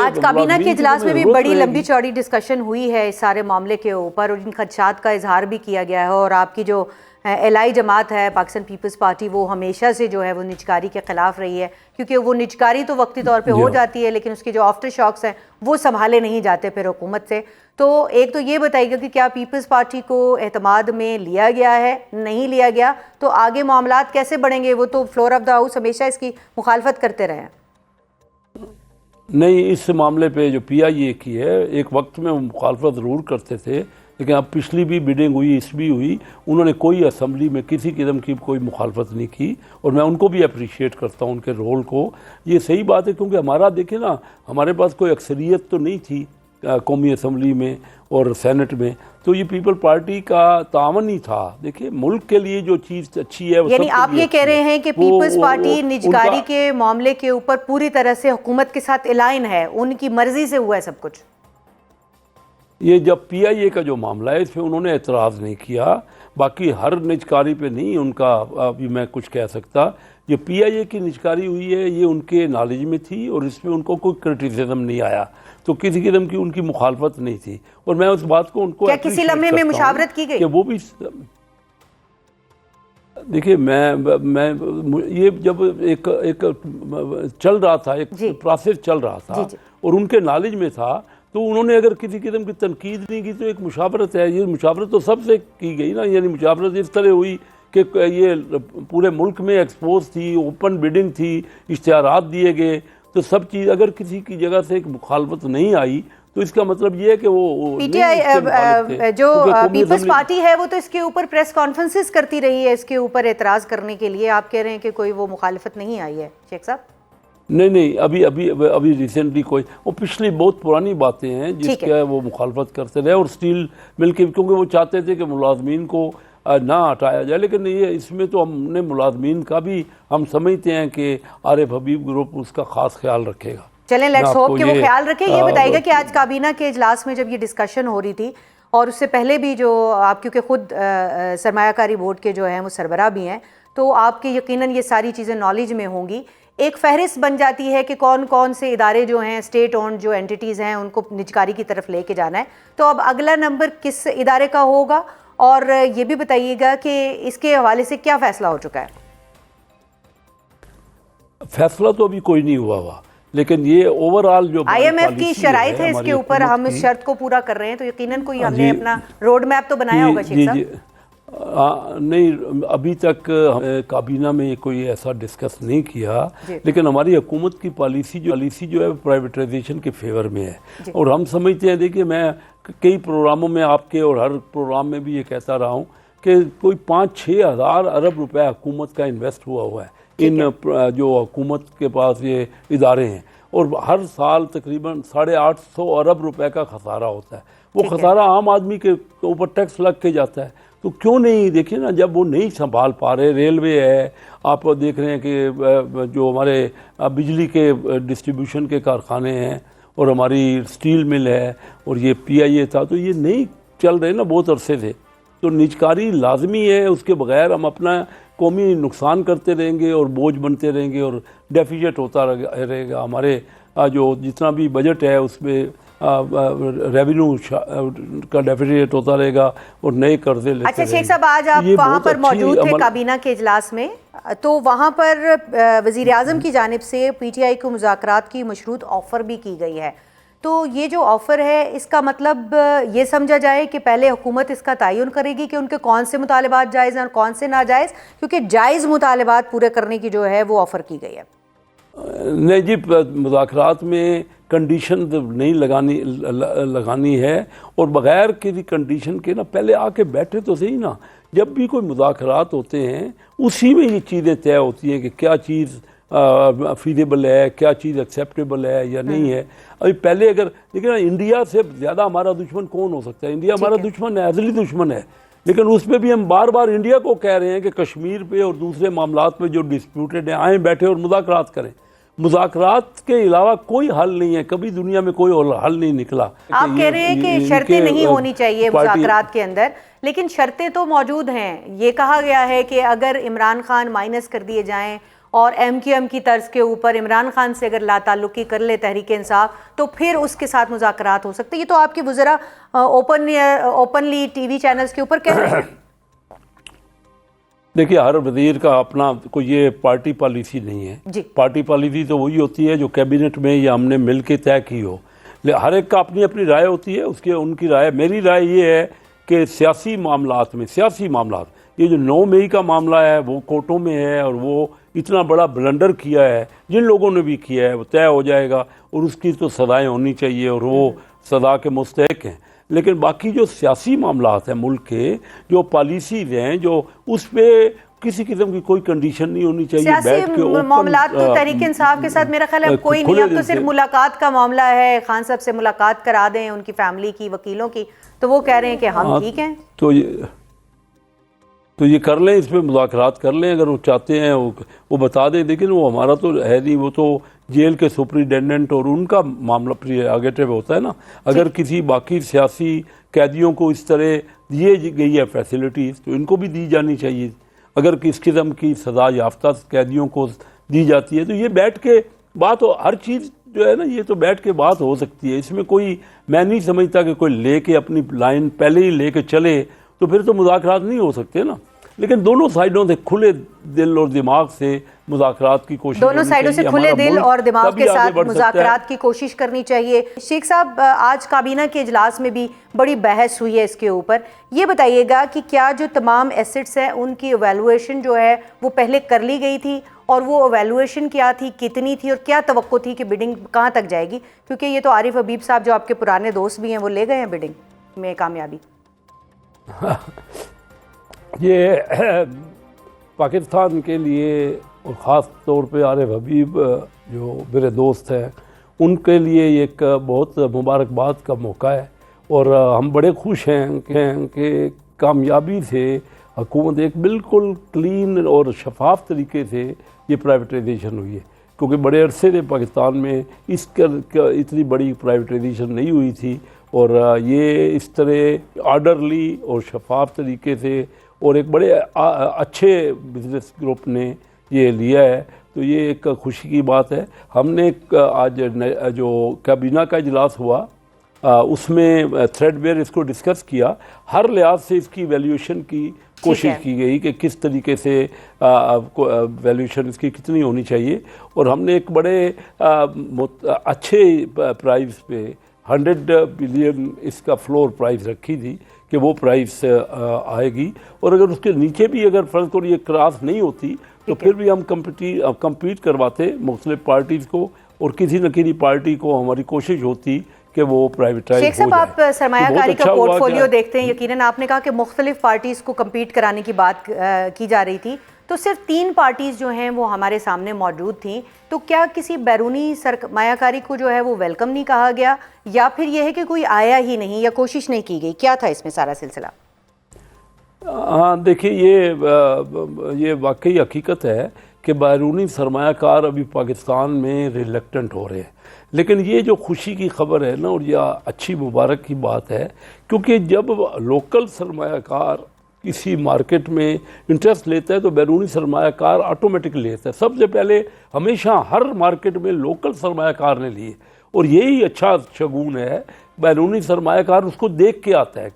आज काबीना के इजलास में भी बड़ी लंबी चौड़ी डिस्कशन हुई है इस सारे मामले के ऊपर और इन खदशात का इजहार भी किया गया है। और आपकी जो एलआई जमात है पाकिस्तान पीपल्स पार्टी, वो हमेशा से जो है वो निजकारी के ख़िलाफ़ रही है, क्योंकि वो निजकारी तो वक्ती तौर पे हो जाती है लेकिन उसके जो आफ्टर शॉक्स हैं वो संभाले नहीं जाते फिर हुकूमत से। तो एक तो ये बताइएगा कि क्या पीपल्स पार्टी को एतमाद में लिया गया है, नहीं लिया गया तो आगे मामलात कैसे बढ़ेंगे? वो तो फ्लोर ऑफ द हाउस हमेशा इसकी मुखालफत करते रहे हैं। नहीं, इस मामले पे जो PIA की है, एक वक्त में वो मुखालफत ज़रूर करते थे, लेकिन अब पिछली भी बिडिंग हुई, इस भी हुई, उन्होंने कोई असम्बली में किसी किस्म की कोई मुखालफत नहीं की और मैं उनको भी अप्रिशिएट करता हूँ उनके रोल को। ये सही बात है, क्योंकि हमारा देखिए ना, हमारे पास कोई अक्सरियत तो नहीं थी कौमी असम्बली में और सेनेट में, तो ये पीपल पार्टी का तावन ही था। देखिए मुल्क के लिए जो चीज़ अच्छी है, यानी आप ये कह रहे हैं कि पीपल्स पार्टी निजकारी के मामले के ऊपर पूरी तरह से हुकूमत के साथ अलाइन है, उनकी मर्जी से हुआ है सब कुछ। ये जब PIA का जो मामला है इसमें उन्होंने एतराज़ नहीं किया, बाकी हर निजकारी पे नहीं उनका अभी मैं कुछ कह सकता। ये PIA की निजकारी हुई है ये उनके नॉलेज में थी और इसमें उनको कोई क्रिटिसिज्म नहीं आया, तो किसी किस्म की उनकी मुखालफत नहीं थी और मैं उस बात को उनको क्या किसी लम्हे में मुशावरत की गई? कि वो भी देखिए मैं ये जब एक चल रहा था, एक प्रोसेस चल रहा था और उनके नॉलेज में था, तो उन्होंने अगर किसी किस्म की तनकीद नहीं की तो एक मुशावरत है। ये मुशावरत तो सबसे की गई ना, यानी मुशावरत इस तरह हुई कि ये पूरे मुल्क में एक्सपोज थी, ओपन बिडिंग थी, इश्तिहारात दिए गए, तो सब चीज़ अगर किसी की जगह से एक मुखालफत नहीं आई तो इसका मतलब ये है कि वो PTI जो पीपल्स पार्टी है वो तो इसके ऊपर प्रेस कॉन्फ्रेंसेस करती रही है इसके ऊपर एतराज़ करने के लिए। आप कह रहे हैं कि कोई वो मुखालफत नहीं आई है शेख साहब? नहीं, अभी रिसेंटली कोई, वो पिछली बहुत पुरानी बातें हैं जिसका वो मुखालफत करते रहे और स्टील मिल के, क्योंकि वो चाहते थे कि मुलाजमीन को ना हटाया जाए, लेकिन ये इसमें तो हमने मुलाजमीन का भी हम समझते हैं कि आरिफ हबीब ग्रुप उसका ख़ास ख्याल रखेगा। चलें, लेट्स होप कि वो ख्याल रखें। ये बताइएगा कि आज काबीना के इजलास में जब ये डिस्कशन हो रही थी और उससे पहले भी जो आप, क्योंकि ख़ुद सरमायाकारी बोर्ड के जो हैं वो सरबराह भी हैं, तो आपके यकीनन ये सारी चीज़ें नॉलेज में होंगी। एक फहरिस्त बन जाती है कि कौन कौन से इदारे जो हैं, स्टेट ओन्ड जो एंटिटीज़ हैं, उनको निजकारी की तरफ लेके जाना है, तो अब अगला नंबर किस इदारे का होगा? और ये भी बताइएगा कि इसके हवाले से क्या फ़ैसला हो चुका है? फैसला तो अभी कोई नहीं हुआ लेकिन ये ओवरऑल जो IMF की शराइत है इसके ऊपर, हम इस शर्त को पूरा कर रहे हैं, तो यकीनन कोई हमने अपना रोड मैप तो बनाया होगा शेख साहब। नहीं, अभी तक काबीना में कोई ऐसा डिस्कस नहीं किया, लेकिन हमारी हुकूमत की पॉलिसी जो है प्राइवेटाइजेशन के फेवर में है और हम समझते हैं। देखिए मैं कई प्रोग्रामों में आपके और हर प्रोग्राम में भी ये कहता रहा हूँ कि कोई 5-6 हज़ार अरब रुपया हुकूमत का इन्वेस्ट हुआ है इन जो हुकूमत के पास ये इदारे हैं और हर साल तकरीबन 850 अरब रुपए का खसारा होता है। वो खसारा आम आदमी के ऊपर टैक्स लग के जाता है, तो क्यों नहीं, देखिए ना, जब वो नहीं संभाल पा रहे, रेलवे है, आप देख रहे हैं कि जो हमारे बिजली के डिस्ट्रीब्यूशन के कारखाने हैं और हमारी स्टील मिल है और ये PIA था, तो ये नहीं चल रहे ना बहुत अरसे से, तो निजकारी लाजमी है। उसके बगैर हम अपना कौमी नुकसान करते रहेंगे और बोझ बनते रहेंगे और डेफिसिट होता रहेगा। हमारे जो जितना भी बजट है उसमें रेवेन्यू का डेफिसिट होता रहेगा और नए कर्जे लेते अच्छा शेख साहब, आज आप वहाँ पर मौजूद थे काबीना के इजलास में, तो वहाँ पर वज़ीर आज़म की जानिब से PTI को मुज़ाकरात की मशरूत ऑफ़र भी की गई है, तो ये जो ऑफ़र है इसका मतलब ये समझा जाए कि पहले हुकूमत इसका तयन करेगी कि उनके कौन से मुतालबात जायज़ हैं और कौन से नाजायज़, क्योंकि जायज़ मुतालबात पूरे करने की जो है वो ऑफ़र की गई है। नहीं जी, मुज़ाकरात में कंडीशन नहीं लगानी है और बग़ैर किसी कंडीशन के ना पहले आके बैठे तो सही ना। जब भी कोई मुज़ाकरात होते हैं उसी में ये चीज़ें तय होती हैं कि क्या चीज़ फीजेबल है, क्या चीज़ एक्सेप्टेबल है या नहीं है। अभी पहले अगर देखिए ना, इंडिया से ज़्यादा हमारा दुश्मन कौन हो सकता है? इंडिया हमारा दुश्मन है, अज़ली दुश्मन है, लेकिन उसमें भी हम बार बार इंडिया को कह रहे हैं कि कश्मीर पे और दूसरे मामलात में जो डिस्प्यूटेड हैं आएँ बैठे और मुज़ाकरात करें। मुज़ाकरात के अलावा कोई हल नहीं है, कभी दुनिया में कोई हल नहीं निकला। आप कह रहे हैं कि शर्तें नहीं होनी चाहिए मुज़ाकरात के अंदर, लेकिन शर्तें तो मौजूद हैं। ये कहा गया है कि अगर इमरान खान माइनस कर दिए जाएं और MQM की तर्ज के ऊपर इमरान खान से अगर लाताल्लुकी कर ले तहरीक इंसाफ तो फिर उसके साथ मुज़ाकरात हो सकते हैं। ये तो आपके वज़रा ओपनली टीवी चैनल्स के ऊपर कह रहे हैं। देखिए, हर वजीर का अपना कोई ये पार्टी पॉलिसी नहीं है। पार्टी पॉलिसी तो वही होती है जो कैबिनेट में या हमने मिल के तय की हो। हर एक का अपनी अपनी राय होती है, उसकी उनकी राय। मेरी राय ये है कि सियासी मामलात ये जो 9 मई का मामला है वो कोर्टों में है, और वो इतना बड़ा ब्लंडर किया है जिन लोगों ने भी किया है वो तय हो जाएगा, और उसकी तो सज़ाएँ होनी चाहिए और वो सज़ा के मुस्तहिक हैं। लेकिन बाकी जो सियासी मामलात हैं मुल्क के, जो पॉलिसीज हैं, जो उस पर किसी किस्म की कोई कंडीशन नहीं होनी चाहिए। बैठ के मामलात तो तहरीक इंसाफ के साथ मेरा ख्याल है कोई नहीं, अब तो सिर्फ मुलाकात का मामला है। खान साहब से मुलाकात करा दें, उनकी फैमिली की, वकीलों की, तो वो कह रहे हैं कि हम ठीक हैं। तो ये कर लें, इस पर मुज़ाकरात कर लें अगर वो चाहते हैं, वो बता दें। लेकिन वो हमारा तो है नहीं, वो तो जेल के सुपरिटेंडेंट और उनका मामला प्रीरोगेटिव होता है ना। अगर किसी बाकी सियासी कैदियों को इस तरह दिए गई है फैसिलिटीज़ तो इनको भी दी जानी चाहिए। अगर किस किस्म की सज़ा याफ्ता कैदियों को दी जाती है तो ये बैठ के बात हो, हर चीज़ जो है ना ये तो बैठ के बात हो सकती है। इसमें कोई, मैं नहीं समझता कि कोई लेके अपनी लाइन पहले ही लेके चले तो फिर तो मुज़ाकरात नहीं हो सकते ना। लेकिन दोनों साइडों से खुले दिल और दिमाग से मुज़ाकरात की कोशिश, दोनों साइडों से खुले दिल और दिमाग के साथ मुज़ाकरात की कोशिश करनी चाहिए। शेख साहब, आज काबीना के इजलास में भी बड़ी बहस हुई है इसके ऊपर। ये बताइएगा कि क्या जो तमाम एसेट्स हैं उनकी एवेलुएशन जो है वो पहले कर ली गई थी, और वो एवेलुएशन क्या थी, कितनी थी, और क्या तवक्को थी कि बिडिंग कहाँ तक जाएगी? क्योंकि ये तो आरिफ हबीब साहब जो आपके पुराने दोस्त भी हैं वो ले गए हैं बिडिंग में कामयाबी। ये पाकिस्तान के लिए और ख़ास तौर पे आरिफ हबीब जो मेरे दोस्त हैं उनके लिए एक बहुत मुबारकबाद का मौका है, और हम बड़े खुश हैं कि कामयाबी से हुकूमत एक बिल्कुल क्लीन और शफाफ तरीके से ये प्राइवेटाइजेशन हुई है। क्योंकि बड़े अरसे से पाकिस्तान में इतनी बड़ी प्राइवेटाइजेशन नहीं हुई थी, और ये इस तरह आर्डरली और शफाफ तरीके से और एक बड़े अच्छे बिजनेस ग्रुप ने ये लिया है, तो ये एक खुशी की बात है। हमने आज जो काबीना का इजलास हुआ उसमें थ्रेडबेयर इसको डिस्कस किया। हर लिहाज से इसकी वैल्यूएशन की कोशिश की गई कि किस तरीके से वैल्यूएशन इसकी कितनी होनी चाहिए, और हमने एक बड़े अच्छे प्राइस पे 100 बिलियन इसका फ्लोर प्राइस रखी थी कि वो प्राइस आएगी, और अगर उसके नीचे भी अगर फ़र्ज़ करो ये क्रॉस नहीं होती तो फिर भी हम कम्पीट करवाते मुख्तलिफ पार्टीज़ को, और किसी न किसी पार्टी को हमारी कोशिश होती कि वो प्राइवेटाइज हो जाए। शेख साहब, आप सरमायाकारी का पोर्टफोलियो देखते हैं, यकीनन आपने कहा कि मुख्तलिफ पार्टीज़ को कम्पीट कराने की बात की जा रही थी, तो सिर्फ 3 पार्टीज़ जो हैं वो हमारे सामने मौजूद थी। तो क्या किसी बैरूनी सरमायाकारी को जो है वो वेलकम नहीं कहा गया, या फिर यह है कि कोई आया ही नहीं या कोशिश नहीं की गई? क्या था इसमें सारा सिलसिला? हाँ, देखिए, ये वाकई हकीकत है कि बैरूनी सरमायाकार अभी पाकिस्तान में रिलक्टेंट हो रहे हैं। लेकिन ये जो खुशी की खबर है ना, और यह अच्छी मुबारक की बात है, क्योंकि जब लोकल सरमायाकार किसी मार्केट में इंटरेस्ट लेता है तो बैरूनी सरमायाकार ऑटोमेटिकली लेता है। सबसे पहले हमेशा हर मार्केट में लोकल सरमायाकार ने लिए, और यही अच्छा शगुन है। बैरूनी सरमायाकार उसको देख के आता है।